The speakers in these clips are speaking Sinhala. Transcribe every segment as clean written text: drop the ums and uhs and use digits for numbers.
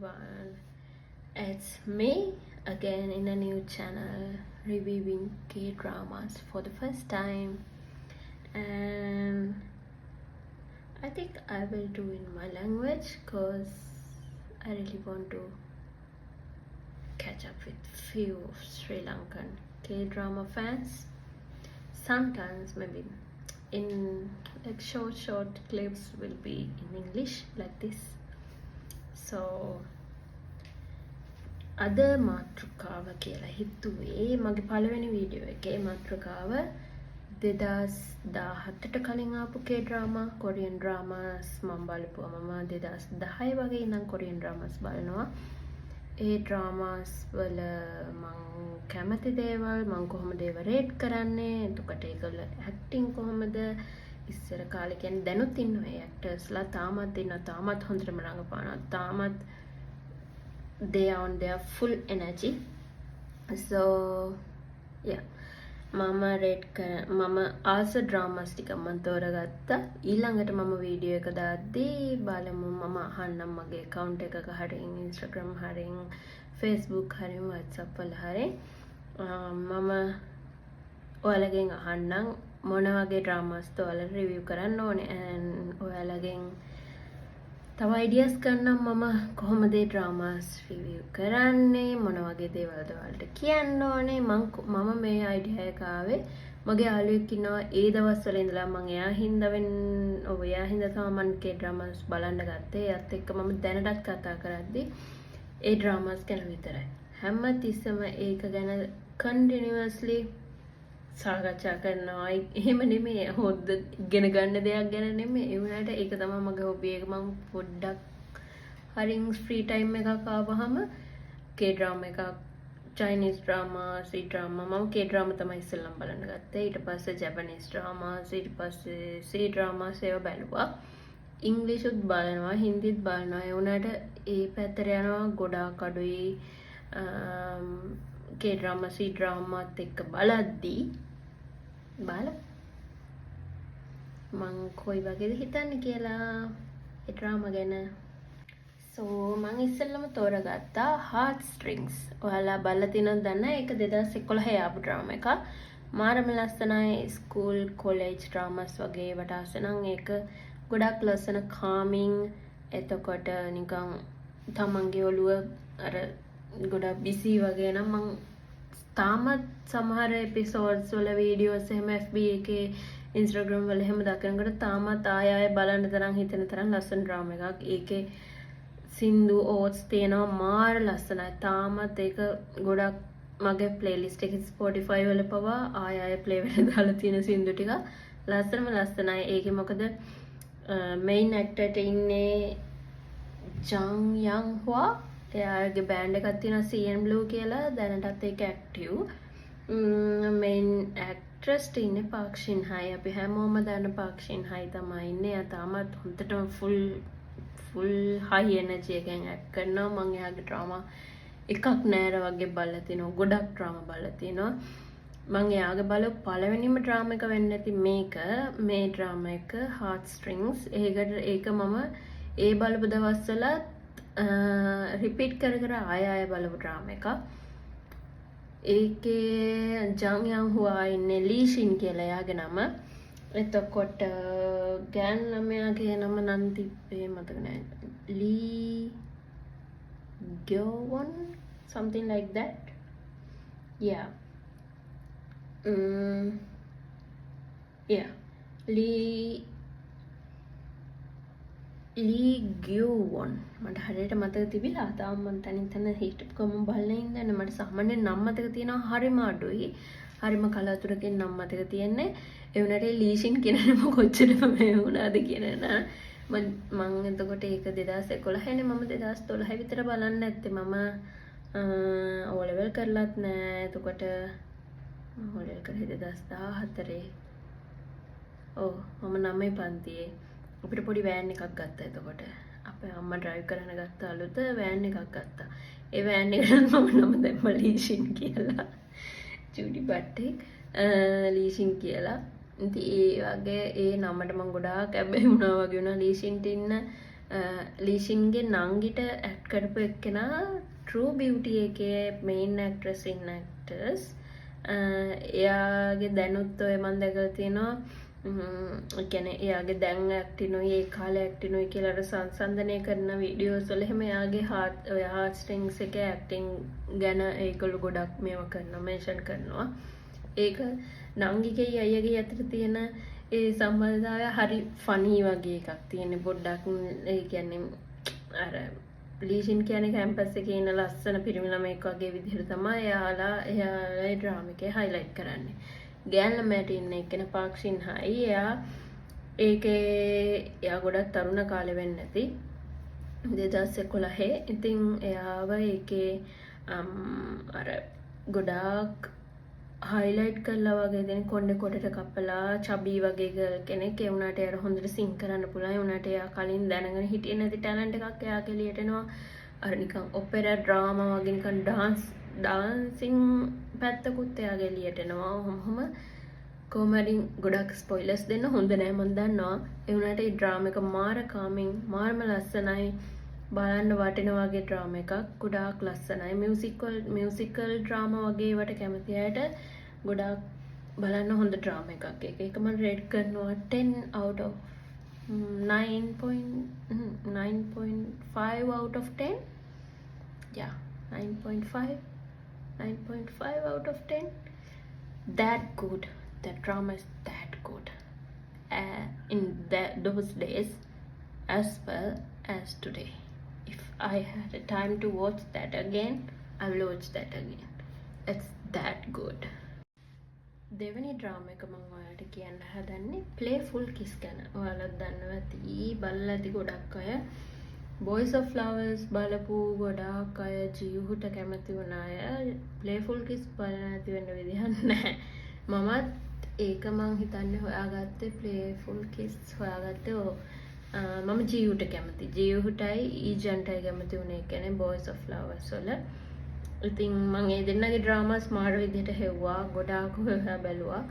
everyone. It's me again in a new channel reviewing K-dramas for the first time, and I think I will do in my language because I really want to catch up with few Sri Lankan K-drama fans. Sometimes maybe in like short clips will be in English like this. So අද මාතෘකාව කියලා හිතුවේ මගේ පළවෙනි වීඩියෝ එකේ මාතෘකාව 2017ට කලින් ආපු K drama Korean dramas මම බලපුවා මම 2010 වගේ ඉඳන් Korean dramas බලනවා. ඒ dramas වල මම කැමති දේවල් මම කොහොමද ඒව රේට් කරන්නේ එතකොට ඒකවල acting කොහොමද ඉස්සර කාලේ කියන්නේ දැනුත් ඉන්නවා ඒ actorsලා තාමත් ඉන්නවා තාමත් හොඳටම රඟපානවා තාමත් they are on their full energy. So yeah, mama rate mama also dramas ටික මම තෝරගත්තා. ඊළඟට මම වීඩියෝ එක දාද්දී බලමු මම අහන්නම් මගේ account එකක හරින් Instagram හරින් Facebook හරින් WhatsApp වල හරින් මම ඔයාලගෙන් අහන්නම් මොන වගේ dramas ඔයාලා review කරන්න ඕනේ and ඔයාලගෙන් තව ideas ගන්නම් මම කොහොමද මේ dramas review කරන්නේ මොන වගේ දේවල්ද ඔයාලට කියන්න ඕනේ මම මේ idea එක ආවේ මගේ යාළුවෙක් ඉන්නවා ඒ දවස්වල ඉඳලා මම එයා හින්දා තමයි මම K dramas බලන්න ගත්තේ එයාත් එක්ක මම දැනටත් කතා කරද්දී ඒ dramas ගැන විතරයි හැම තිස්සම ඒක ගැන continuously සාකච්ඡා කරනවා එහෙම නෙමෙයි හොද්ද ඉගෙන ගන්න දෙයක් ගැන නෙමෙයි ඒ වුණාට ඒක තමයි මගේ හොබි එක මම පොඩ්ඩක් හරින් ෆ්‍රී ටයිම් එකක් ආවහම K drama එකක් Chinese drama C drama මම K drama තමයි ඉස්සෙල්ලම බලන්න ගත්තේ ඊට පස්සේ Japanese drama ඊට පස්සේ C drama ඒවා බැලුවා ඉංග්‍රීසි උත් බලනවා හින්දිත් බලනවා ඒ වුණාට ඒ පැත්තට යනවා ගොඩාක් අඩුයි K drama C dramaත් එක්ක බලද්දී මං කොයි වගේද හිතන්නේ කියලා ඒ drama ගැන so මං ඉස්සෙල්ලම තෝරගත්තා Heart Strings ඔයාලා බලලා තියෙනවද දන්නේ ඒක 2011 ආපු drama එකක් මාරම ලස්සනයි school college dramas වගේ වට ආස නම් ඒක ගොඩක් ලස්සන calming එතකොට නිකන් තමන්ගේ ඔළුව අර ගොඩක් busy වගේ නම් මං තාමත් සමහර එපිසෝඩ්ස් වල වීඩියෝස් එහෙම FB එකේ Instagram වල එහෙම දකිනකොට තාමත් ආය බලන්න තරම් හිතෙන තරම් ලස්සන ඩ්‍රාමා එකක්. ඒකේ සින්දු ඕට්ස් තියෙනවා මාර ලස්සනයි. තාමත් ඒක ගොඩක් මගේ ප්ලේලිස්ට් එකේ Spotify වල පවා ආය ප්ලේ වෙලා දාලා තියෙන සින්දු ටික ලස්සනයි. ඒකේ මොකද මේන් ඇක්ටර්ට ඉන්නේ ජං යන් හුවා එයාගේ බෑන්ඩ් එකක් තියෙනවා CN Blue කියලා දැනටත් ඒක ඇක්ටිව් මේන් ඇක්ට්‍රස් ඉන්නේ පාක් ෂින් හයි අපි හැමෝම දන්න පාක් ෂින් හයි තමයි ඉන්නේ එයා තාමත් හොඳටම ෆුල් හයි එනර්ජි එකෙන් ඇක්ට් කරනවා මම එයාගේ ඩ්‍රාමා එකක් නෑර වගේ බලලා තිනවා ගොඩක් ඩ්‍රාමා බලලා තිනවා මම එයාගේ බලපු පළවෙනිම ඩ්‍රාමා එක වෙන්න ඇති මේ ඩ්‍රාමා එක Heart Strings ඒක මම ඒ බලපු දවස්වල රිපීට් කර ආය බලපු ඩ්‍රාමා එකක් ඒකේ ජං යන් හුවා ඉන්නේ ලී ෂින් කියලා එයාගේ නම එතකොට ගෑන් ළමයාගේ නම නම් තිබ්බේ මතක නැහැ ලී ගෝවන් something like that yeah Lee Gyo-won මට හරියට මතක තිබිලා තාම මම තනින් හිටපු ගමන් බලලා ඉඳන් මට සාමාන්‍යයෙන් නම් මතක තියෙනවා හරිම අඩුයි හරිම කලාතුරකින් නම් මතක තියෙන්නේ ඒ වුණාට ලී ෂින් කියන නම කොච්චරම මේ වුණාද කියන මම එතකොට ඒක 2011 නේ මම 2012 විතර බලන්න නැත්තේ මම O level කරලත් නෑ එතකොට O level කරේ 2014 මම 9 පන්තියේ අපිට පොඩි වෑන් එකක් ගත්තා එතකොට අපේ අම්මා ඩ්‍රයිව් කරන ගත්ත අලුත වෑන් එකක් ගත්තා ඒ වෑන් එකට මම නම දැම්මා ලී ෂින් කියලා ජූඩි බට්ටෙක් ලී ෂින් කියලා ඉතින් ඒ වගේ ඒ නමට මම ගොඩාක් කැබේ වුණා වගේ වුණා ලී ෂින්ට ඉන්න ලීෂින්ගේ නංගිට ඇක්ට් කරපු එක්කෙනා True Beauty එකේ main actress in actors. එයාගේ දැනුත් ඔය මම දැකලා තියෙනවා. කියන්නේ එයාගේ දැන් ඇක්ටිනුයි ඒ කාලේ ඇක්ටිනුයි කියලා අර සංසන්දනය කරන වීඩියෝස් වල එහෙම එයාගේ heart strings එකේ ඇක්ටිං ගැන ඒගොල්ලෝ ගොඩක් මේවා කරනවා මෙන්ෂන් කරනවා. ඒක නංගිගේ අයියගේ අතර තියෙන ඒ සම්බන්ධතාවය හරි ෆනි වගේ එකක් තියෙන පොඩ්ඩක්. ඒ කියන්නේ අර ලීෂින් කියන්නේ කැම්පස් එකේ ඉන්න ලස්සන පිරිමි ළමෙක් වගේ විදිහට තමයි එයාලා ඩ්‍රාමා එකේ හයිලයිට් කරන්නේ. ගෑන් ළමයට ඉන්න එක්කෙනා පාක් සින්හායි. එයා ගොඩක් තරුණ කාලේ වෙන්නේ නැති 2011. ඉතින් එයාව ඒකේ අර ගොඩාක් හයිලයිට් කරලා වගේ දෙන කොණ්ඩේ කොටට කපලා චබී වගේ ගර්ල් කෙනෙක්. ඒ වුණාට එයාට හොඳට සිං කරන්න පුළුවන්. ඒ වුණාට එයා කලින් දැනගෙන හිටියේ නැති ටැලන්ට් එකක් එයාට එළියට එනවා. අර නිකන් ඔපෙරා ඩ්‍රාමා වගේ නිකන් ඩාන්සින් පැත්තකුත් එයාගේ එළියට එනවා. ඔහොම කොමඩින් ගොඩක් ස්පොයිලර්ස් දෙන්න හොඳ නෑ මම දන්නවා. ඒ වුණාට මේ ඩ්‍රාමා එක මාර කාමින් මාරම ලස්සනයි. බලන්න වටින වගේ ඩ්‍රාමා එකක්. ගොඩාක් ලස්සනයි. මියුසිකල් ඩ්‍රාමා වගේ ඒවට කැමති අයට ගොඩාක් බලන්න හොඳ ඩ්‍රාමා එකක්. ඒක මම රේට් කරනවා 10 out of 9.5 out of 10. Yeah, 9.5 out of 10. That good. That drama is that good. In those days as well as today. If I had a time to watch that again, I will watch that again. It's that good. දෙවැනි ඩ්‍රාමා එක මම ඔයාලට කියන්න හදන්නේ Playful Kiss ගැන. ඔයාලත් දන්නවා ඇති බලලා ඇති ගොඩක් අය. Boys of Flowers බලපු ගොඩාක් අය ජීවුට කැමති වුණ අය Playful Kiss බලන්න නැති වෙන්න විදිහක් නැහැ. මමත් ඒක මං හිතන්නේ හොයාගත්තේ Playful Kiss හොයාගත්තේ මම ජීවුට කැමති. ජීවුටයි ඊජන්ටයි කැමති වුණේ කියන්නේ Boys of Flowers වල. ඉතින් මම ඒ දෙන්නගේ ඩ්‍රාමාස් මාර විදිහට හෙව්වා. ගොඩාක් හොයලා බැලුවා.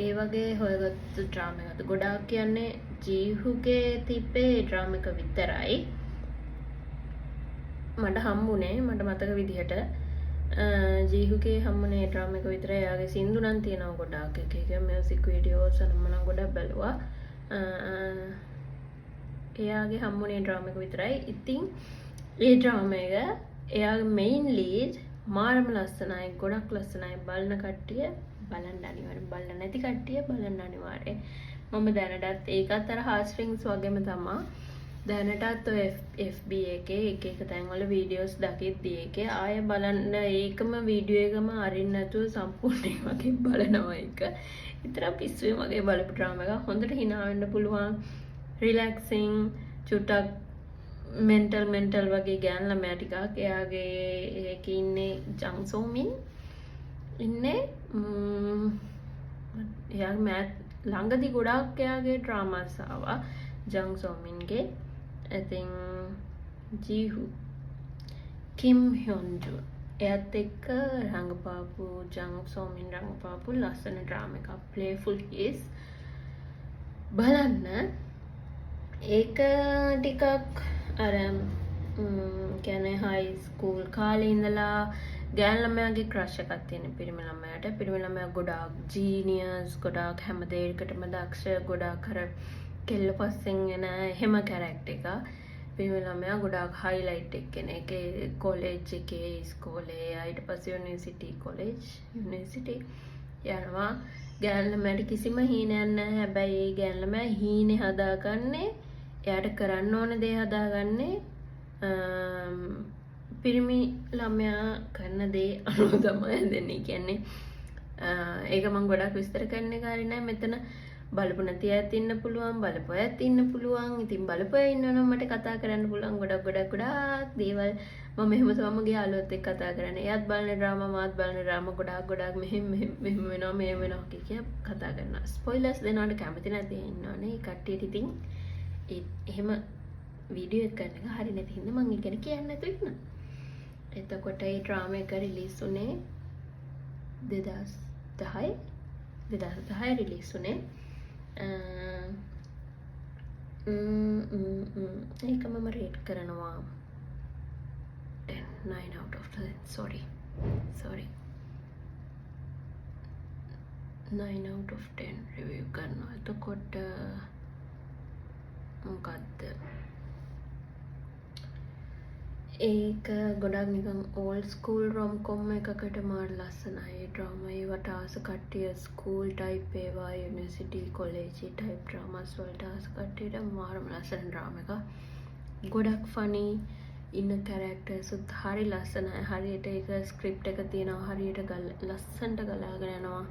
ඒ වගේ හොයගත්තු ඩ්‍රාමා එකක්. ගොඩාක් කියන්නේ ජීහුගේ තිබ්බේ ඩ්‍රාමා එක විතරයි. මට හම්බුනේ මට මතක විදිහට ජීහුගේ හම්බුනේ ඩ්‍රාමා එක විතරයි. එයාගේ සින්දු නම් තියෙනවා ගොඩාක්. එක මියුසික් වීඩියෝස් මම ගොඩක් බැලුවා. එයාගේ හම්බුනේ ඩ්‍රාමා එක විතරයි. ඉතින් ඒ ඩ්‍රාමා එක එයාගේ මෙයින් ලීඩ් මාරම ලස්සනයි. ගොඩක් ලස්සනයි. බලන කට්ටිය බලන්න අනිවාර්යෙන්. බලන්න නැති කට්ටිය බලන්න අනිවාර්යෙන්. මම දැනටත් ඒකත් අර heart strings වගේම තමයි. දැනටත් ඔය FB එකේ එක තැන්වල වීඩියෝස් දකිද්දී ඒකේ ආයෙ බලන්න ඒකම වීඩියෝ එකම අරින්න නැතුව සම්පූර්ණයෙන් වගේ බලනවා එක. විතර පිස්සුවේ වගේ බලපු ඩ්‍රාමා එකක්. හොඳට hina වෙන්න පුළුවන්. රිලැක්සිං චුට්ටක් මෙන්ටල් වගේ ගෑන් ළමයා ටිකක්. එයාගේ ඒකේ ඉන්නේ ජං සෝමින් ඉන්නේ. එයාගේ මෑත් ළඟදී ගොඩාක් එයාගේ ඩ්‍රාමාස් ආවා ජං සෝමින්ගේ. ඉතින් ජීහු කිම් හ්යොන්ජුන් එයාත් එක්ක රංගපාපු ජං සෝමින් රංගපාපු ලස්සන ඩ්‍රාමා එකක් Playful Kiss බලන්න. ඒක ටිකක් අර කියන්නේ හයි ස්කූල් කාලේ ඉඳලා ගෑන් ළමයාගේ ක්‍රෂ් එකක් තියෙන පිරිමි ළමයාට. පිරිමි ළමයා ගොඩාක් ජීනියස්, ගොඩාක් හැම දෙයකටම දක්ෂ, ගොඩාක් අර කෙල්ල පස්සෙන් එන එහෙම කැරක්ටර් එකක්. පිරිමි ළමයා ගොඩාක් හයිලයිට් එක්කෙනෙක්. ඒ කොලෙජ් එකේ ඉස්කෝලේ ඊට පස්සේ යුනිවර්සිටි යනවා. ගෑන් ළමයාට කිසිම හීනයක් නැහැ. හැබැයි ඒ ගෑන් ළමයා හීනේ හදාගන්නේ එයාට කරන්න ඕන දේ හදාගන්නේ පිරිමි ළමයා කරන දේ අනුව තමයි දෙන්නේ. කියන්නේ ඒක මම ගොඩක් විස්තර කරන්න කාරි නෑ. මෙතන බලපු නැති අයත් ඉන්න පුළුවන්, බලපු අයත් ඉන්න පුළුවන්. ඉතින් බලපු අය ඉන්නවනම් මට කතා කරන්න පුළුවන් ගොඩක් දේවල්. මම එහෙම තමගේ යාළුවොත් එක්ක කතා කරන්නේ. එයාත් බලන ඩ්‍රාමා, මාත් බලන ඩ්‍රාමා ගොඩක් මෙහෙම වෙනවා මෙහෙම වෙනවා කිය කතා කරනවා. ස්පොයිලර්ස් දෙනවට කැමති නැති ඉන්නවනේ. ඒ කට්ටියට ඉතින් එහෙම වීඩියෝ එක කරන එක හරි නැති හින්දා මම ඒක ගැන කියන්නේ නැතුව ඉන්නවා. එතකොට ඒ ඩ්‍රාමා එක රිලීස් උනේ 2010 රිලීස් උනේ. ඒක මම රේට් කරනවා 10 9 out of 10 sorry 9 out of 10 review කරනවා. එතකොට මොකක්ද ඒක ගොඩක් නිකන් ඕල්ඩ් ස්කූල් රොම්කොම් එකකට මාර ලස්සනයි. ඩ්‍රාමා ඒවට ආස කට්ටිය ස්කූල් ටයිප් ඒවා යුනිවර්සිටි කොලේජි ටයිප් ඩ්‍රාමාස් වලට ආස කට්ටියට මාරම ලස්සන ඩ්‍රාමා එකක්. ගොඩක් ෆනි ඉන්න කැරක්ටර්ස්ත් හරි ලස්සනයි. හරියට ඒක ස්ක්‍රිප්ට් එක තියෙනවා. හරියට ලස්සනට ගලාගෙන යනවා.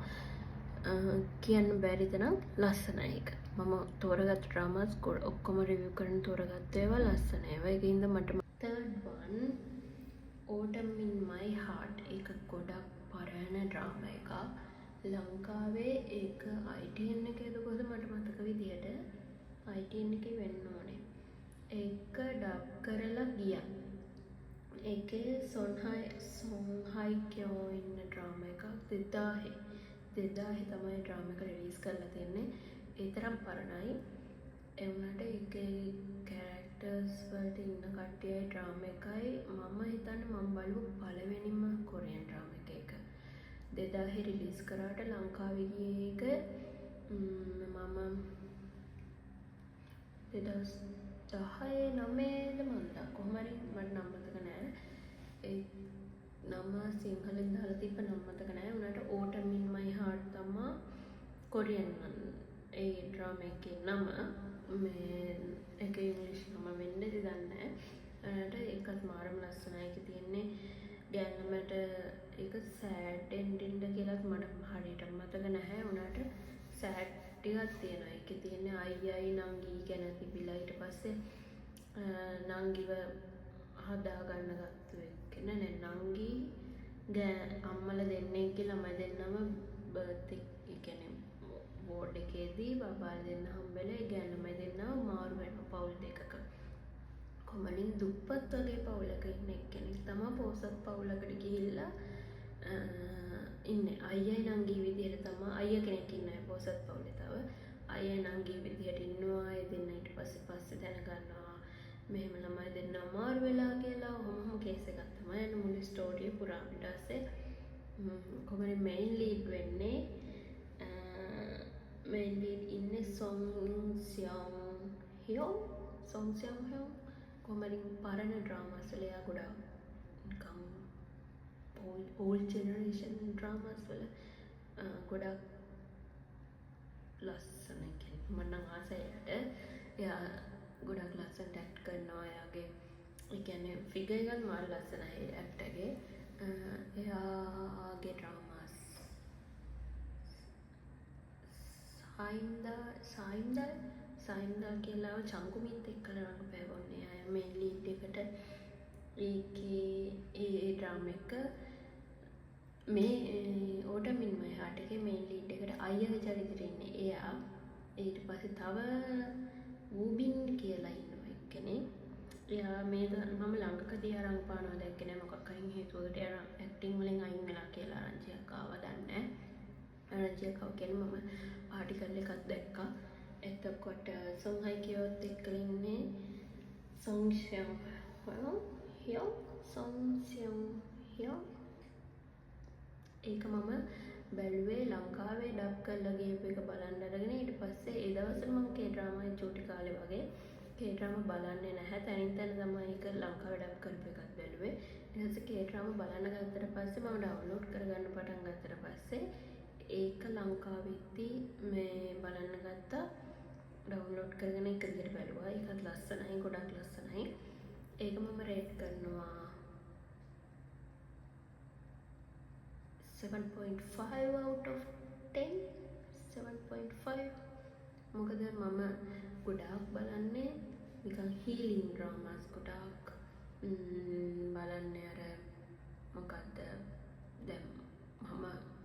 කියන්න බැරි තරම් ලස්සනයි ඒක. මම තෝරගත්ත ඩ්‍රාමාස් ඔක්කොම රිවිව් කරන්න තෝරගත්ත ඒවා ලස්සන ඒවා. ඒකින්ද මට third one autumn in my heart ඒක ගොඩක් පරණ ඩ්‍රාමා එකක්. ලංකාවේ ඒක ITN එකේද කොහොමද මට මතක විදියට ITN එකේ වෙන්න ඕනේ. ඒක ඩබ් කරලා ගියා. ඒකේ සොන්හයි කියෝ ඉන්න ඩ්‍රාමා එකක් 2000 තමයි ඩ්‍රාමා එක රිලීස් කරලා තියෙන්නේ. ඒ තරම් පරණයි. ඒ වුණාට ඒකේ කැරක්ටර්ස් වලට ඉන්න කට්ටියයි ඩ්‍රාමා එකයි මම හිතන්නේ මම බලපු පළවෙනිම කොරියන් ඩ්‍රාමා එක. 2000 රිලීස් කරාට ලංකාවේ ගියේ ඒක මම 2010 9ද මන්ද කොහොම හරි මට නම් මතක නෑ. ඒ නම සිංහලෙන් දාලා තිබ්බ නම් මතක නෑ. උනාට autumn in my heart තමයි කොරියන් ඒ ඩ්‍රාමා එකේ නම. මේ එක ඉංග්‍රීසි නම වෙන්නද දන්නේ නැහැ. ඒකත් මාරම ලස්සනයි. ඒකේ තියෙන්නේ ගැනමට ඒක සෑඩ් එන්ඩින්ද කියලාත් මට හරියට මතක නැහැ. උනාට සෑඩ් ටිකක් තියෙනවා. ඒකේ තියෙන්නේ අයියයි නංගි ගැන තිබිලා ඊට පස්සේ නංගිව හදා ගන්න ගත්තු එක්ක නෑ නංගි අම්මලා දෙන්නෙක් ළමයි දෙන්නම බර්ත් ඒ කියන්නේ වෝඩ් එකේදී බබාලා දෙන්න හම්බෙලා ඒ ගැනමයි දෙන්නම මාරු වෙනවා පවුල් දෙකක. කොමලින් දුප්පත් වගේ පවුලක ඉන්න එක්කෙනෙක් තමයි පොසත් පවුලකට ගිහිල්ලා ඉන්නේ. අයියයි නංගි විදියට තමයි අයියා කෙනෙක් ඉන්නයි පොසත් පවුලේ තව. අයියා නංගි විදියට ඉන්නවා. ඒ දෙන්න ඊට පස්සේ දැනගන්නවා මෙහෙම ළමයි දෙන්න අමාරු වෙලා කියලා. ඔහොම කේස් එකක් තමයි යන මුළු ස්ටෝරිය පුරාම. ඊට පස්සේ කොහොමද මේන් ලීඩ් වෙන්නේ main lead ඉන්නේ Song Seong Hyo කොහමද පරණ ඩ්‍රාමාස් වල එයා ගොඩක් නිකන් old generation ඩ්‍රාමාස් වල ගොඩක් ලස්සන කෙනෙක්. මම නම් ආසයි එයා ගොඩක් ලස්සනට ඇක්ට් කරනවා. එයාගේ ඒ කියන්නේ ෆිගර් එක මාර ලස්සනයි ඇක්ට් එකේ. එයාගේ ඩ්‍රාමාස් සයින්දා කියලා චංකුමිත් එක්කලා රඟපෑවන්නේ අය මේ ලීඩ් එකට. ඒකේ ඒ ඩ්‍රාමා එක මේ autumn in my heart එකේ මේ ලීඩ් එකට අයියාගේ චරිතෙට ඉන්නේ එයා. ඊට පස්සේ තව වූබින් කියලා ඉන්නවා එක්කෙනෙක්. එයා මේක මම ළඟකදී රඟපානවා දැක්කේ නෑ. මොකක් හරි හේතුවකට එයා ඇක්ටිං වලින් අයින් වෙලා කියලා ආරංචියක් ආවා දන්නේ නෑ. ආරංචියක් ආව කියන්නේ මම ආටිකල් එකක් දැක්කා. එතකොට සොන් හයි කියෝත් එක්කලා ඉන්නේ සොන් සියොන් හ්යෝ. ඒක මම බැලුවේ ලංකාවේ ඩබ් කරලා ගියපු එක බලන්න අරගෙන ඊට පස්සේ ඒ දවස්වල මම කේ ඩ්‍රාමා චූටි කාලේ වගේ කේ ඩ්‍රාමා බලන්නේ නැහැ. තනින් තන තමයි ඒක ලංකාවේ ඩබ් කරපු එකක් බැලුවේ. ඊට පස්සේ කේ ඩ්‍රාමා බලන්න ගත්තට පස්සේ මම ඩවුන්ලෝඩ් කරගන්න පටන් ගත්තට පස්සේ ඒක ලංකාවෙද්දී මේ බලන්න ගත්තා. ඩවුන්ලෝඩ් කරගෙන එක දිගට බැලුවා. ඒකත් ලස්සනයි, ගොඩක් ලස්සනයි. ඒක මම රේට් කරනවා 7.5 out of 10. 7.5. මොකද මම ගොඩාක් බලන්නේ නිකන් හීලින් ඩ්‍රාමාස් ගොඩාක් බලන්නේ. අර මොකද්ද දැන්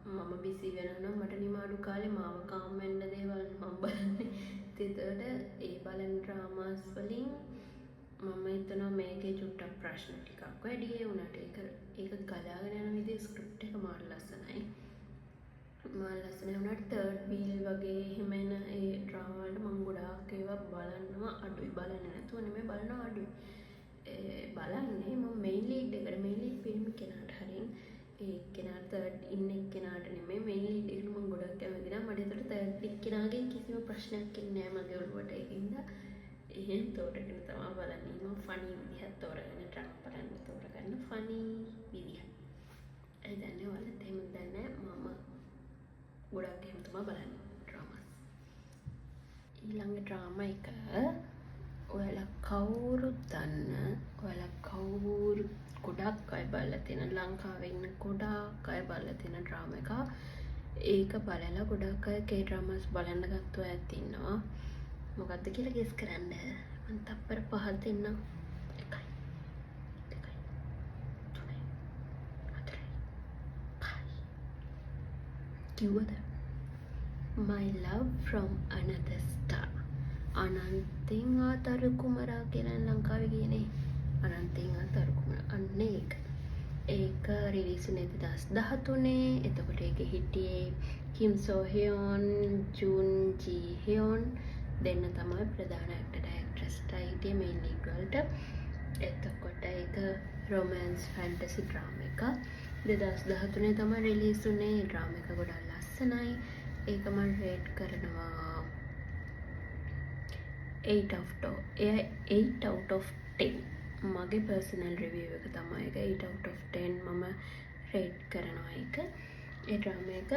මම බිසි වෙනවා මට නිමාඩු කාලේ මාව කාම් වෙන්න දේවල් මම බලන්නේ. ඒතකොට ඒ බලන ඩ්‍රාමාස් වලින් මම හිතනවා මේකේ චුට්ටක් ප්‍රශ්න ටිකක් වැඩි. ඒ වුණාට ඒක ගලාගෙන යන විදිහ ස්ක්‍රිප්ට් එක මාර ලස්සනයි. මම ලස්සන වුණාට තර්ඩ් වීල් වගේ එහෙම එන ඒ ඩ්‍රාමා වලට මම ගොඩාක් ඒවා බලනවා අඩුයි. බලන්නේ නැතුව නෙමෙයි බලනවා අඩුයි. බලන්නේ මම මෙයින් ලීඩ් එකට මෙයින් ලීඩ් ෆිල්ම් කෙනාට හරින් ඒ කෙනාට තර්ඩ් ඉන්න එක්කෙනාට නෙමෙයි මෙයින් ලීඩ් එකට මම ගොඩක් කැමති නෑ. මට ඒතර තර්ඩ් එක්කෙනාගෙන් කිසිම ප්‍රශ්නයක් එන්නේ නෑ මගේ ඔළුවට. ඒකින්ද එහෙම තෝරගෙන තමයි බලන්නේ. මම ෆනි විදිහට තෝරගෙන ඩ්‍රාමා බලන්න තෝරගන්න ෆනි විදිහ. ඒ දන්නේ ඔයාලත් එහෙම දන්නේ මම ගොඩක් එහෙම තමයි බලන්නේ ඩ්‍රාමාස්. ඊළඟ ඩ්‍රාමා එක ඔයාලා කවුරුත් දන්න ඔයාලා කවුරු ගොඩක් අය බලලා තියෙන ලංකාවේ ඉන්න ගොඩක් අය බලලා තියෙන ඩ්‍රාමා එක. ඒක බලලා ගොඩක් අය කේ ඩ්‍රාමාස් බලන්න ගත්ත අයත් ඉන්නවා. මොකද්ද කියලා ගෙස් කරන්න. මම තප්පර 5ක් දෙන්නම්. 1 2 3 4 5 කිව්වද? My Love from Another Star. අනන්තෙන් ආතරු කුමරා කියලා ලංකාවේ කියන්නේ. අනන්තෙන් ආතරු කුමරා. අන්න ඒක. ඒක රිලීස් වුණේ 2013. එතකොට ඒකේ හිටියේ කිම් සෝ හ්යොන්, ජුන් ජී හ්යොන් දෙන්න තමයි ප්‍රධාන ඇක්ටර් ඇක්ට්‍රස්ලා හිටියේ මේන් ලීඩ් වලට. එතකොට ඒක රොමෑන්ස් ෆැන්ටසි ඩ්‍රාමා එක. 2013 තමයි රිලීස් වුණේ. ඩ්‍රාමා එක ගොඩක් ලස්සනයි. ඒක මම රේට් කරනවා 8 out of 10. මගේ පර්සනල් රිවිව් එක තමයි ඒක. 8 out of 10 මම රේට් කරනවා ඒක. ඒ ඩ්‍රාමා එක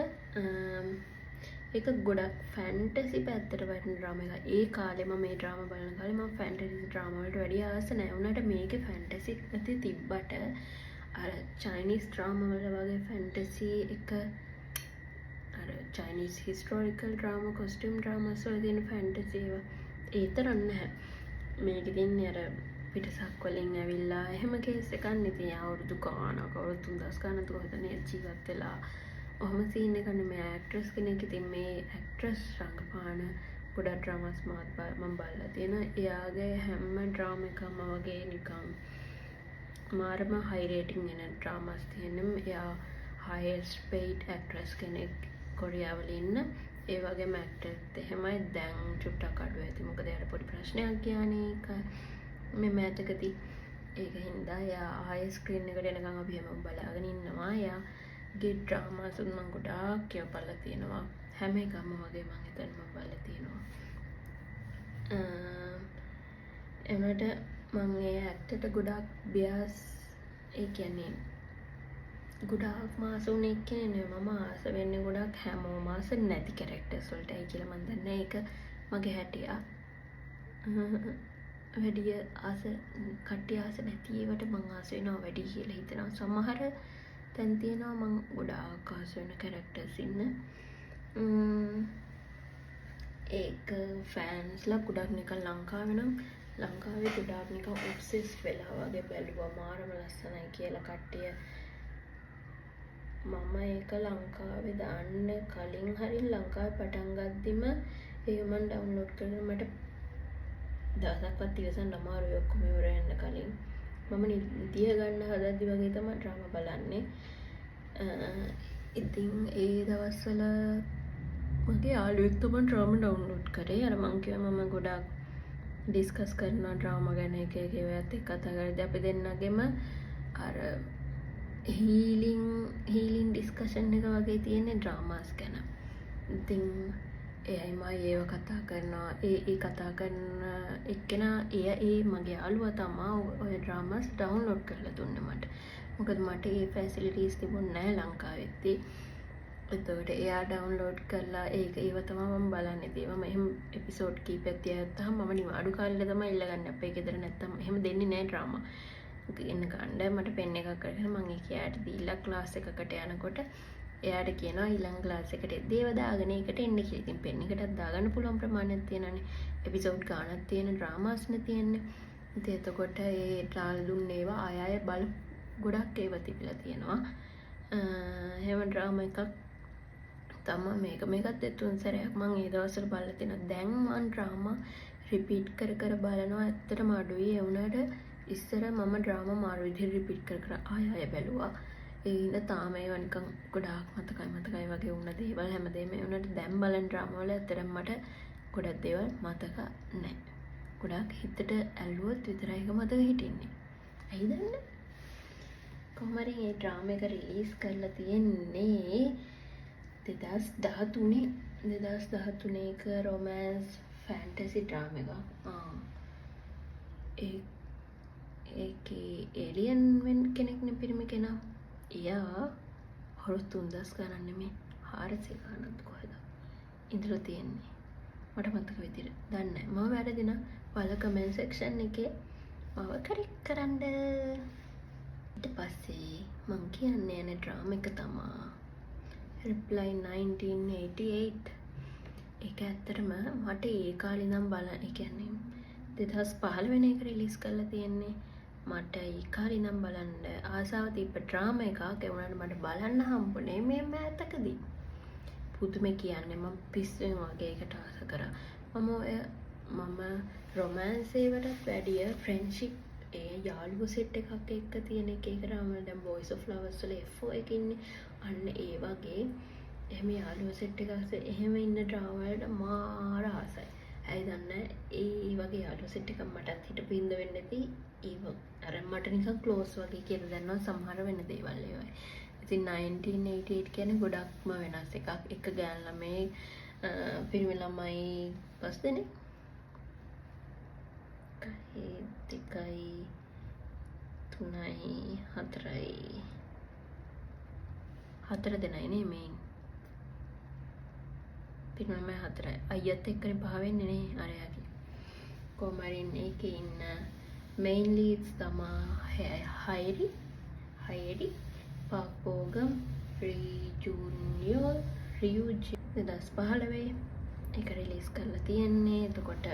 ඒක ගොඩක් ෆැන්ටසි පැත්තට වටින ඩ්‍රාමා එකක්. ඒ කාලේ මම මේ ඩ්‍රාමා බලන කාලේ මම ෆැන්ටසි ඩ්‍රාමා වලට වැඩිය ආස නැහැ. උනාට මේකේ ෆැන්ටසි ගති තිබ්බට අර චයිනීස් ඩ්‍රාමා වල වගේ ෆැන්ටසි එක අර Chinese historical drama costume dramas වල තියෙන ෆැන්ටසි ඒවා ඒ තරම් නැහැ. මේකේ තියන්නේ අර පිටසක් වලින් ඇවිල්ලා එහෙම කේස් එකක් නෙතින් අවුරුදු ගානක් අවුරුදු 3000 ගානක් කොහොමද ජීවත් වෙලා ඔහොම සීන් එකක් නෙමෙයි. ඇක්ට්‍රස් කෙනෙක් ඉතින් මේ ඇක්ට්‍රස් රංගපාන ගොඩක් ඩ්‍රාමාස් මම බලලා තියෙනවා. එයාගේ හැම ඩ්‍රාමා එකක්ම වගේ නිකන් මාරම හයි රේටින් එන ඩ්‍රාමාස් තියෙනවා. එයා highest paid actress කෙනෙක් කොරියාවල ඉන්න. ඒ වගේම ඇක්ටර්ත් එහෙමයි. දැන් චුට්ටක් අඩු ඇති. මොකද එයාට පොඩි ප්‍රශ්නයක් ගියානේ ඒක මේ මෑතකදී. ඒක හින්දා එයා ආයෙ ස්ක්‍රීන් එකට එනකන් අපි හැමෝම බලාගෙන ඉන්නවා. එයාගේ ඩ්‍රාමාස් මම ගොඩාක් ඒවා බලලා තියෙනවා. හැම එකම වගේ මම හිතන්නේ මම බලලා තියෙනවා. එනට මම ඒ ඇක්ටර්ට ගොඩාක් බියස් ඒ කියන්නේ ගොඩාක් මාස උනේ කියන්නේ මම ආස වෙන්නේ ගොඩාක් හැමෝම ආස නැති කැරක්ටර්ස් වලටයි කියලා මම දන්නේ. ඒක මගේ හැටියා. වැඩි ආස කට්ටිය ආස නැති ඒවට මම ආස වෙනවා වැඩි කියලා හිතනවා. සමහර තැන් තියෙනවා මම ගොඩාක් ආස වෙන කැරක්ටර්ස් ඉන්න. ඒක ෆෑන්ස්ලා ගොඩක් නිකන් ලංකාවේ නම් ලංකාවේ ගොඩාක් නිකන් ඔබ්සෙස්ඩ් වෙලා වගේ බැලුවා මාරම ලස්සනයි කියලා කට්ටිය. මම ඒක ලංකාවේ දාන්න කලින් හරි ලංකාවේ පටන් ගද්දිම ඒක මම ඩවුන්ලෝඩ් කරගෙන මට දවසක්වත් ඉවසන්න අමාරුයි ඔක්කොම ඉවර වෙන්න කලින්. මම නිදිය ගන්න හදද්දි වගේ තමයි ඩ්‍රාමා බලන්නේ. ඉතින් ඒ දවස්වල මගේ යාළුවෙක් තමයි ඩ්‍රාමා ඩවුන්ලෝඩ් කරේ. අර මං කිව්වා මම ගොඩාක් ඩිස්කස් කරනවා ඩ්‍රාමා ගැන එක එක ඒවාත් එක්ක කතා කරද්දී අපි දෙන්නගෙම අර හීලින් ඩිස්කෂන් එක වගේ තියෙන ඩ්‍රාමාස් ගැන. ඉතින් එයයි මම ඒව කතා කරනවා. ඒ කතා කරන එක්කෙනා ඒ මගේ යාළුවා තමයි ඔය ඩ්‍රාමාස් ඩවුන්ලෝඩ් කරලා දුන්නේ මට. මොකද මට ඒ ෆැසිලිටිස් තිබුණේ නැහැ ලංකාවෙදී. එතකොට එයා ඩවුන්ලෝඩ් කරලා ඒව තමයි මම බලන්නේ. ඒවම එහෙම එපිසෝඩ් කීපයක් තියාගත්තාම මම නිවාඩු කාලේ තමයි ඉල්ලගන්නේ. අපේ ගෙදර නැත්තම් එහෙම දෙන්නේ නැහැ ඩ්‍රාමා. ඉන්න කණ්ඩ මට පෙන් එකක් කරගෙන මම ඒක එයාට දීලා ක්ලාස් එකකට යනකොට එයාට කියනවා ඊළඟ ක්ලාස් එකට එද්දී ඒව දාගෙන ඒකට එන්න කියලා. ඉතින් පෙන් එකටත් දාගන්න පුළුවන් ප්‍රමාණයක් තියෙනවානේ. එපිසෝඩ් ගානක් තියෙන ඩ්‍රාමාස්නේ තියෙන්නේ. ඉතින් එතකොට ඒ දාලා දුන්නේ ඒවා ආය බල ගොඩක් ඒවා තිබිලා තියෙනවා. එහෙම ඩ්‍රාමා එකක් තමයි මේකත් දෙතුන් සැරයක් මම ඒ දවස්වල බලලා තියෙනවා. දැන් මම ඩ්‍රාමා රිපීට් කර කර බලනවා. ඇත්තටම අඩුයි. ඒ වුණාට ඉස්සර මම ඩ්‍රාමා මාරු විදිහට රිපීට් කර කර ආය බැලුවා. ඒන තාම ඒවා නිකන් ගොඩාක් මතකයි වගේ වුණ දේවල් හැමදේම ඒ වුණාට දැන් බලන ඩ්‍රාමා වල ඇත්තටම මට ගොඩක් දේවල් මතක නැහැ. ගොඩාක් හිතට ඇල්ලුවොත් විතරයි ඒක මතක හිටින්නේ. ඇයි දන්නේ? කොහොම හරි මේ ඩ්‍රාමා එක රිලීස් කරලා තියෙන්නේ 2013 එක රොමෑන්ස් ෆැන්ටසි ඩ්‍රාමා එකක්. ඒකේ ඒලියන් වෙන කෙනෙක්නේ පිරිමි කෙනා. එයා හොරු 3000 ගණන් නෙමෙයි 400 ගණන් කොහෙද ඉඳලා තියෙන්නේ. මට මතක විදිහට. දන්නේ නැහැ. මම වැරදි නම් ඔයාලා කමෙන්ට් සෙක්ෂන් එකේ මාව කරෙක්ට් කරන්න. ඊට පස්සේ මම කියන්නේ යන ඩ්‍රාමා එක තමයි Reply 1988. ඒක ඇත්තටම මට ඒ කාලේ ඉඳන් බලන්න, ඒ කියන්නේ 2015 වෙන එක රිලීස් කරලා තියෙන්නේ. මට ඒ කාලේ ඉඳන් බලන්න ආසාව තිබ්බ ඩ්‍රාමා එකක්. ඒ වුණාට මට බලන්න හම්බුනේ මේ මෑතකදී. පුදුම කියන්නේ මම පිස්සුවෙන් වගේ එකට ආස කරා. මම රොමෑන්ස් ඒවටත් වැඩිය ෆ්‍රෙන්ඩ්ෂිප් ඒ යාළුවෝ සෙට් එකක් එක්ක තියෙන එක ඩ්‍රාමා. දැන් බොයිස් ඔෆ් ලවර්ස් වල F4 එකේ ඉන්නේ. අන්න ඒ වගේ එහෙම යාළුවෝ සෙට් එකක් එහෙම ඉන්න ඩ්‍රාමා වලට මාර ආසයි. ඇයි දන්නේ ඒ වගේ යාළුවෝ සෙට් එකක් මටත් හිටපු ඉඳ වෙන්නේ නැති ඒව අර මට නිකන් ක්ලෝස් වගේ කියලා දැනනවා සමහර වෙන දේවල් ඒවයි. ඉතින් 1988 කියන්නේ ගොඩක්ම වෙනස් එකක්. එක ගෑන් ළමයි පිරිමි ළමයි 5 දෙනෙක්. දෙකයි 3යි 4යි 4 දෙනයි නේ මේන්. පිරිමි ළමයි 4යි. අයියත් එක්කනේ පහ වෙන්නේ නේ අරයාගේ. කොමරින් ඒකේ ඉන්න main leads තමයි හයිරි පාක් බෝගම් රියුජින් 2015 ඒක රිලීස් කරලා තියෙන්නේ. එතකොට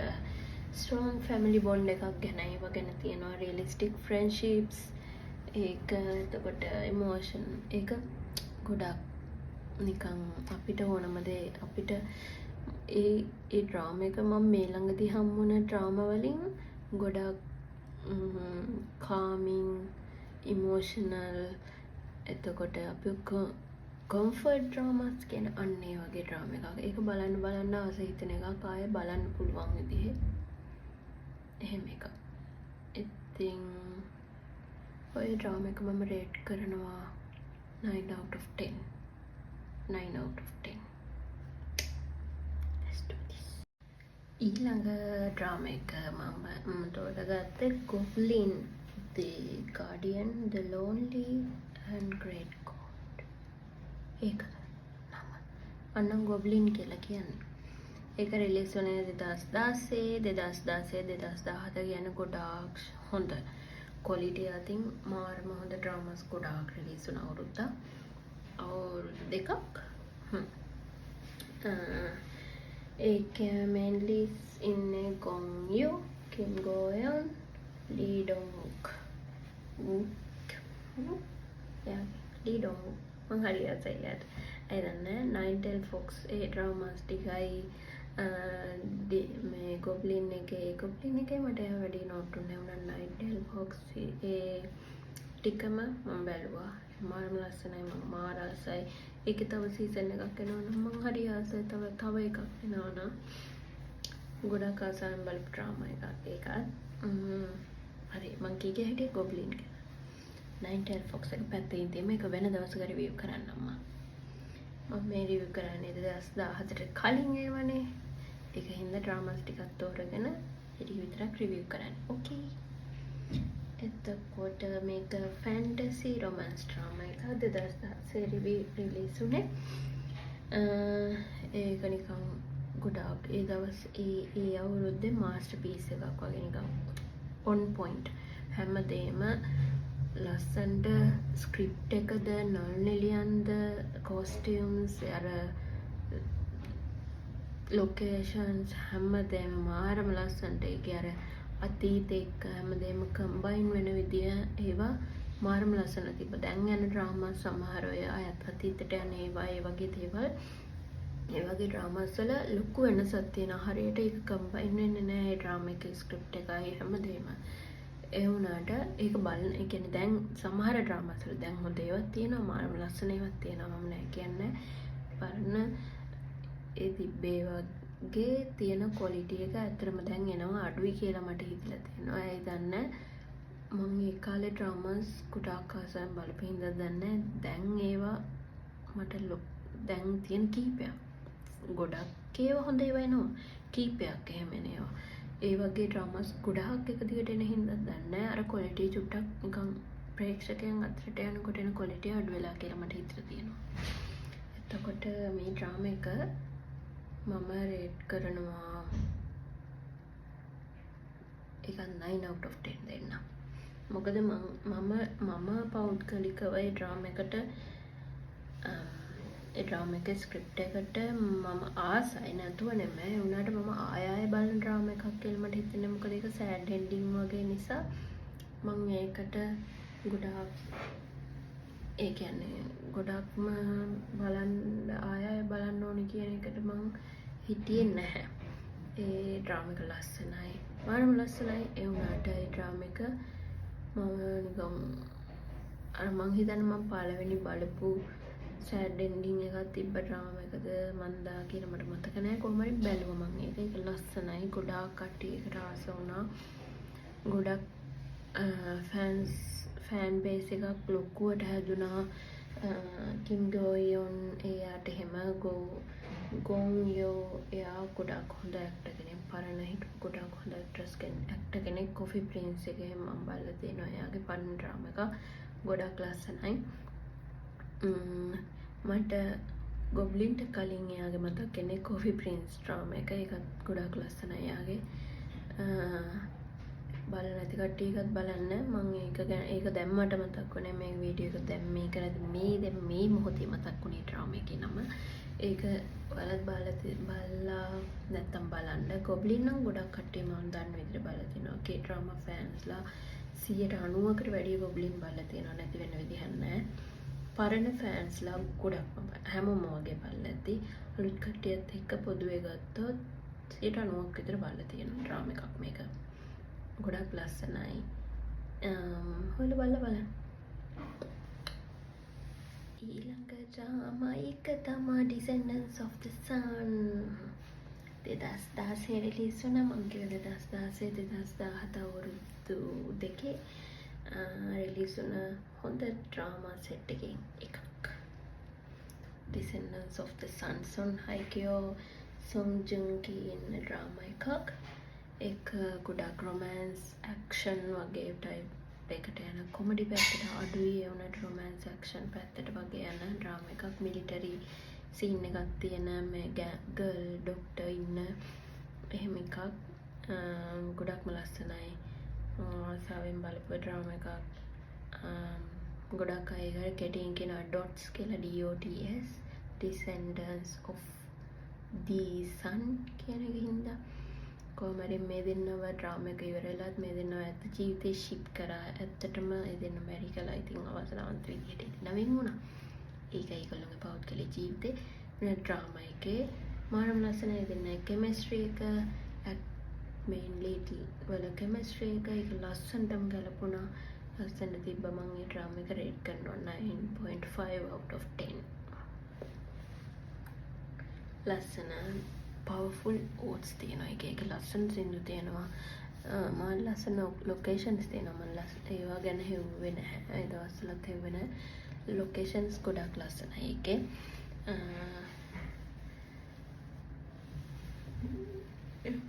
strong family bond එකක් ගැන ඒව ගැන තියෙනවා. realistic friendships ඒක එතකොට emotion ඒක ගොඩක් නිකන් අපිට ඕනම දේ අපිට ඒ ඩ්‍රාමා එක මම මේ ළඟදී හම්බුන ඩ්‍රාමා වලින් ගොඩක් calming emotional එතකොට අපි කම්ෆර්ට් ඩ්‍රාමාස් කියන අන්න ඒ වගේ ඩ්‍රාමා එකක්. ඒක බලන්න ආස හිතෙන එකක්. ආයෙ බලන්න පුළුවන් විදිහේ එහෙම එකක්. ඉතින් ඔය ඩ්‍රාමා එක මම රේට් කරනවා 9 out of 10. 9 out of 10. Let's do this. ඊළඟ ඩ්‍රාමා එක මම තෝරගත්තේ Goblin, The Guardian, The Lonely and Great God. ඒක නම අන්න Goblin කියලා කියන්නේ. ඒක රිලීස් වුණේ 2016 කියන ගොඩාක් හොඳ ක්වොලිටි අතින් මාරම හොඳ ඩ්‍රාමාස් ගොඩාක් රිලීස් වුණ අවුරුදු දෙකක්. ඒක mainly ඉන්නේ Gong Yoo, Kim Go Eun, Lee Dong Wook. Lee Dong Wook මං හරියට sayat. I don't know. Nine-Tailed Fox A dramas ටිකයි මේ Goblin එකේ මට වැඩි නෝට් උනේ උනා Nine-Tailed Fox ඒ ටිකම මම බැලුවා. මාරම ලස්සනයි. මම මාර ආසයි. ඒකේ තව සීසන් එකක් එනවා නම් මම හරි ආසයි. තව එකක් එනවා නම් ගොඩක් ආසෙන් බලපු ඩ්‍රාමා එකක් ඒකත්. හරි මං කීකේ හිටියේ Goblin කියලා. Nine-Tailed Fox එක පැත්තේ ඉඳන් මේක වෙන දවසක රිවිව් කරන්නම් මම. මම මේ රිවිව් කරන්නේ 2017 කලින් ඒවනේ. ඒක හින්දා ඩ්‍රාමාස් ටිකක් තෝරගෙන ඉතින් විතරක් රිවිව් කරන්න. ඕකේ. එතකොට මේක ෆැන්ටසි රොමෑන්ස් ඩ්‍රාමා එකක් 2016 රිලීස් වුණේ. ඒක නිකන් ගොඩාක් ඒ දවස් ඒ අවුරුද්දේ මාස්ටර්පීස් එකක් වගේ නිකන් on point. හැමදේම ලස්සන්ට ස්ක්‍රිප්ට් එකද නල් නෙලියන්ද කොස්ටියම්ස් අර ලොකේෂන්ස් හැමදේම මාරම ලස්සන්ට. ඒකේ අර අතීත එක්ක හැමදේම කම්බයින් වෙන විදිය ඒවා මාරම ලස්සන තිබ්බා. දැන් යන ඩ්‍රාමා සමහර අය අයත් අතීතයට යන ඒවා ඒ වගේ දේවල් ඒ වගේ ඩ්‍රාමාස් වල ලොකු වෙනසක් තියෙනවා. හරියට ඒක කම්බයින් වෙන්නේ නැහැ ඒ ඩ්‍රාමා එකේ ස්ක්‍රිප්ට් එකයි හැමදේම. ඒ වුණාට ඒක බලන ඒ කියන්නේ දැන් සමහර ඩ්‍රාමාස් වල දැන් හොඳ ඒවාත් තියෙනවා මාරම ලස්සන ඒවාත් තියෙනවා මම නෑ කියන්නේ බලන ඒ තිබ්බේ වගේ තියෙන ක්වොලිටි එක ඇත්තටම දැන් එනවා අඩුයි කියලා මට හිතලා තියෙනවා ඒ දන්නේ මම ඒ කාලේ ඩ්‍රාමාස් ගොඩාක් ආසෙන් බලපු හින්දා දන්නේ දැන් ඒවා මට දැන් තියෙන කීපයක් ගොඩක් ඒවා හොඳ ඒවා එනවා කීපයක් එහෙම එනවා ඒ වගේ ඩ්‍රාමාස් ගොඩාක් එක දිගට එන හින්දා දන්නේ අර ක්වොලිටි චුට්ටක් නිකන් ප්‍රේක්ෂකයන් අතරට යනකොට එන ක්වොලිටි අඩු වෙලා කියලා මට හිතලා තියෙනවා. එතකොට මේ ඩ්‍රාමා එක මම රේට් කරනවා ඒක 9 out of 10 දෙන්න. මොකද මම පෞද්ගලිකව ඒ ඩ්‍රාමා එකට ඒ ඩ්‍රාමා එකේ ස්ක්‍රිප්ට් එකට මම ආසයි නැතුව නෙමෙයි උනාට මම ආය බලන ඩ්‍රාමා එකක් කියලා මට හිතෙන්නේ මොකද ඒක සෑඩ් එන්ඩින් වගේ නිසා මම ඒකට ගොඩාක් ඒ කියන්නේ ගොඩක්ම බලන්න ආය බලන්න ඕනේ කියන එකට මම හිතියේ නැහැ. ඒ ඩ්‍රාමා එක ලස්සනයි. මාරම ලස්සනයි. ඒ වුණාට ඒ ඩ්‍රාමා එක මම නිකන් අර මං හිතන්නේ මම පළවෙනි බලපු සෑඩ් එන්ඩින් එකක් තිබ්බ ඩ්‍රාමා එකද මන්දා කියලා මට මතක නෑ කොහොම හරි බැලුවා මම ඒක. ඒක ලස්සනයි. ගොඩාක් කට්ටිය ඒකට ආස වුණා. ගොඩක් ෆෑන් බේස් එකක් ලොකුවට හැදුනා. කිම් ගෝයොන් එයාට එහෙම ගෝන් යෝ එයා ගොඩක් හොඳ ඇක්ටර් කෙනෙක්. පරණ හිටපු ගොඩක් හොඳ ඇක්ටර් කෙනෙක්. කොෆි ප්‍රින්ස් එකේ මම බලලා තියෙනවා එයාගේ පරණ ඩ්‍රාමා එක. ගොඩක් ලස්සනයි. මට ගොබ්ලින්ට කලින් එයාගේ මතක් වෙන්නේ කොෆි ප්‍රින්ස් ඩ්‍රාමා එක. ඒකත් ගොඩක් ලස්සනයි එයාගේ. බලන්න නැති කට්ටිය එකත් බලන්න. මම ඒක දැම්මට මතක් වුණේ මේ වීඩියෝ එක දැන් මේක දැන් මේ මොහොතේ මතක් වුණේ ඩ්‍රාමා එකේ නම. ඒක ඔයාලත් බලලා නැත්තම් බලන්න. ගොබ්ලින් නම් ගොඩක් කට්ටිය මම දන්න විදිහට බලලා තිනවා. කේ ඩ්‍රාමා ෆෑන්ස්ලා 90%කට වැඩිය ගොබ්ලින් බලලා තියෙනවා. නැති වෙන විදිහක් නැහැ. පරණ ෆෑන්ස්ලා ගොඩක් හැමෝම වගේ බලලා ඇති. අලුත් කට්ටියත් එක්ක පොදුවේ ගත්තොත් 90%ක් විතර බලලා තියෙන ඩ්‍රාමා එකක් මේක. ගොඩක් ලස්සනයි. හොයලා බලන්න. ඊළඟ ඩ්‍රාමා එක තමයි Descendants of the Sun. 2016 release වුණා. මම කිව්වේ 2016 2017 අවුරුදු දෙකේ රිලීස් වුණ හොඳ ඩ්‍රාමා සෙට් එකක්. Descendants of the Sun Song Hye Kyo Song ජුන්ගේ ඉන්න ඩ්‍රාමා එකක්. ඒක ගොඩක් රොමෑන්ස් ඇක්ෂන් වගේ ටයිප් එකට යන කොමඩි පැත්තට අඩුයි. ඒ වුණාට රොමෑන්ස් ඇක්ෂන් පැත්තට වගේ යන ඩ්‍රාමා එකක්. මිලිටරි සීන් එකක් තියෙන මේ ගර්ල් ඩොක්ටර් ඉන්න එහෙම එකක්. ගොඩක්ම ලස්සනයි. ආසාවෙන් බලපු ඩ්‍රාමා එකක්. ගොඩක් අය ඒකට කෙටියෙන් කියනවා ඩොට්ස් කියලා DOTS Descendants of the Sun කියන එක හින්දා කොහොම හරි මේ දෙන්නව ඩ්‍රාමා එක ඉවරලාත් මේ දෙන්නව ඇත්ත ජීවිතේ ෂිප් කරා. ඇත්තටම ඒ දෙන්න මැරි කළා. ඉතින් අවසනාවන්ත විදියට නවින් වුණා. ඒක ඒගොල්ලෝගේ පෞද්ගලික ජීවිතේ වෙන ඩ්‍රාමා එකේ මාරම ලස්සන ඒ දෙන්න කෙමිස්ට්‍රි එක මේන් ලීඩ් වල කෙමිස්ට්‍රි එක ඒක ලස්සනටම ගලපුණා. ලස්සන තිබ්බ මම ඒ ඩ්‍රාමා එක රේට් කරනවා 9.5 out of 10. ලස්සන පවර්ෆුල් ඕට්ස් තියෙනවා. ඒක ලස්සන සින්දු තියෙනවා. මම ලස්සන ලොකේෂන්ස් තියෙනවා. මම ඒවා ගැන හෙව්වේ නැහැ. ඒ දවස්වලත් හෙව්වේ නැහැ. ලොකේෂන්ස් ගොඩක් ලස්සනයි ඒකේ.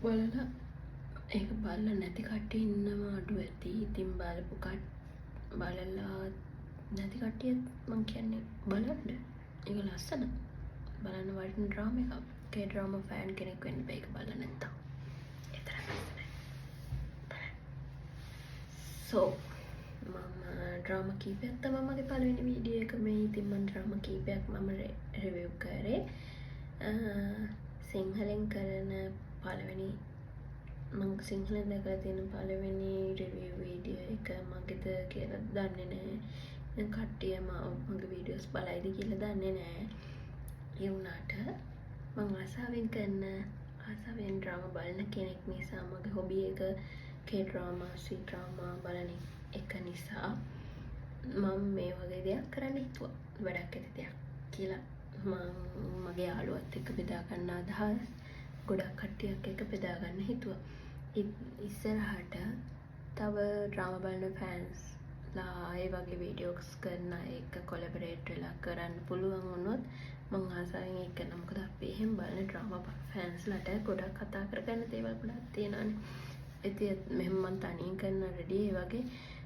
බලලා ඒක බලලා නැති කට්ටිය ඉන්නවා අඩු ඇති. ඉතින් බලලා නැති කට්ටිය මං කියන්නේ බලන්න. ඒක ලස්සන. බලන්න වටින ඩ්‍රාමා එකක්. කේ ඩ්‍රාමා ෆෑන් කෙනෙක් වෙන්න බෑ ඒක බලන්න නැත්තම්. ඒතරම් ලස්සනයි. So මම ඩ්‍රාමා කීපයක් තමයි මගේ පළවෙනි වීඩියෝ එක මේ. ඉතින් මම ඩ්‍රාමා කීපයක් මම රිවිව් කරේ. සිංහලෙන් කරන පළවෙනි මම සිංහලෙන් දැකලා තියෙන පළවෙනි රිවිව් වීඩියෝ එක මගේද කියලා දන්නේ නැහැ. දැන් කට්ටිය මගේ වීඩියෝස් බලයිද කියලා දන්නේ නැහැ. ඒ වුණාට මම ආසාවෙන් ඩ්‍රාමා බලන කෙනෙක් නිසා මගේ හොබි එක K-drama, C-drama බලන එක නිසා මම මේ වගේ දෙයක් කරන්න හිතුවා. වැඩක් ඇති දෙයක් කියලා මම මගේ යාළුවත් එක්ක බෙදා ගන්න අදහස් ගොඩක් කට්ටියක් එක්ක බෙදා ගන්න හිතුවා. ඉස්සරහට තව ඩ්‍රාමා බලන ෆෑන්ස්ලා ඒ වගේ වීඩියෝස් කරන එක කොලැබරේට් වෙලා කරන්න පුළුවන් වුණොත් මං ආසාවෙන් ඒක කරනවා. මොකද අපි එහෙම බලන ඩ්‍රාමා ෆෑන්ස්ලාට ගොඩක් කතා කරගන්න දේවල් ගොඩක් තියෙනවානේ. ඉතින් මෙහෙම මං තනියෙන් කරන රෙඩි ඒ වගේ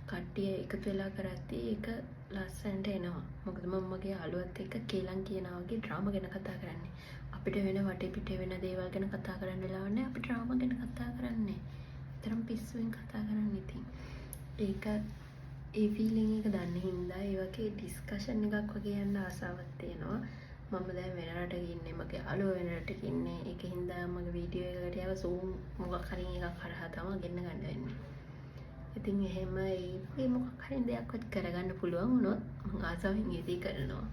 කට්ටිය එකතු වෙලා කරද්දී ඒක ලස්සනට එනවා. මොකද මම මගේ යාළුවත් එක්ක කේලම් කියනවා වගේ ඩ්‍රාමා ගැන කතා කරන්නේ. අපිට වෙන වටේ පිටේ වෙන දේවල් ගැන කතා කරන්න වෙලාවක් නැහැ. අපි ඩ්‍රාමා ගැන කතා කරන්නේ. තරම් පිස්සුවෙන් කතා කරන්නේ ඉතින්. ඒක ඒ ෆීලිං එක දන්න හින්දා ඒ වගේ ඩිස්කෂන් එකක් වගේ යන්න ආසාවක් තියෙනවා. මම දැන් වෙන රටක ඉන්නේ, මගේ යාළුවා වෙන රටක ඉන්නේ. ඒක හින්දා මගේ වීඩියෝ එකකට යව Zoom මොකක් හරි එකක් හරහා තමයි ගෙන්න ගන්න වෙන්නේ. ඉතින් එහෙම ඒ මොකක් හරි දෙයක් කරගන්න පුළුවන් වුණොත් මම ආසාවෙන් ඒක කරනවා.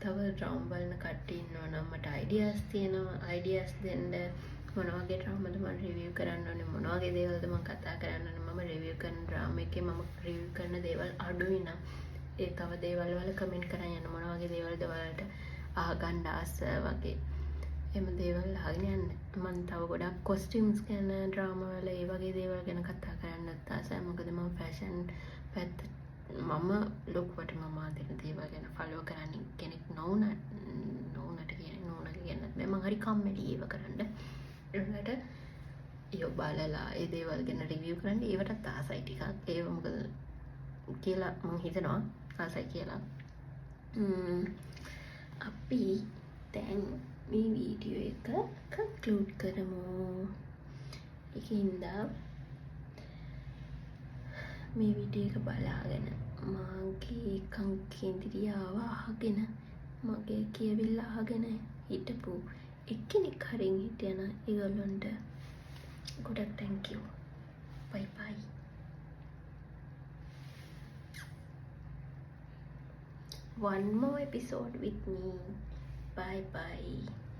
තව ඩ්‍රාමා බලන කට්ටිය ඉන්නවා නම් මට අයිඩියාස් තියෙනවා. අයිඩියාස් දෙන්න මොන වගේ ඩ්‍රාමාද මම රිවිව් කරන්න ඕනේ, මොන වගේ දේවල්ද මම කතා කරන්න ඕනේ. මම රිවිව් කරන ඩ්‍රාමා එකේ මම රිවිව් කරන දේවල් අඩුයි නම් ඒ තව දේවල් වල කමෙන්ට් කරන් යන්න. මොන වගේ දේවල්ද ඔයාලට අහගන්න ආස වගේ එම දේවල් අහගෙන යන්න. මම තව ගොඩක් කොස්ටියුම්ස් ගැන ඩ්‍රාමා වල ඒ වගේ දේවල් ගැන කතා කරන්නත් ආසයි. මොකද මම ෆැෂන් පැත්ත මම ලොකුවට මම ආදෙන දේවල් ගැන ෆලෝ කරන්න කෙනෙක් නෝනට කියන්නත් බෑ. මම හරි කම්මැලි ඒව කරන්න. ඒකට ඒව බලලා ඒ දේවල් ගැන රිවිව් කරන්න ඒවටත් ආසයි ටිකක්. ඒව මොකද කියලා මම හිතනවා ආසයි කියලා. අපි දැන් මේ වීඩියෝ එක කන්ක්ලූඩ් කරමු. ඒකින්ද මේ වීඩියෝ එක බලාගෙන මගේ කේන්ද්‍රියාව අහගෙන මගේ කියවිල්ල අහගෙන හිටපු එක්කෙනෙක් හරින් හිටියන ඒගොල්ලොන්ට ගොඩක් thank you. Bye bye. One more episode with me. Bye bye.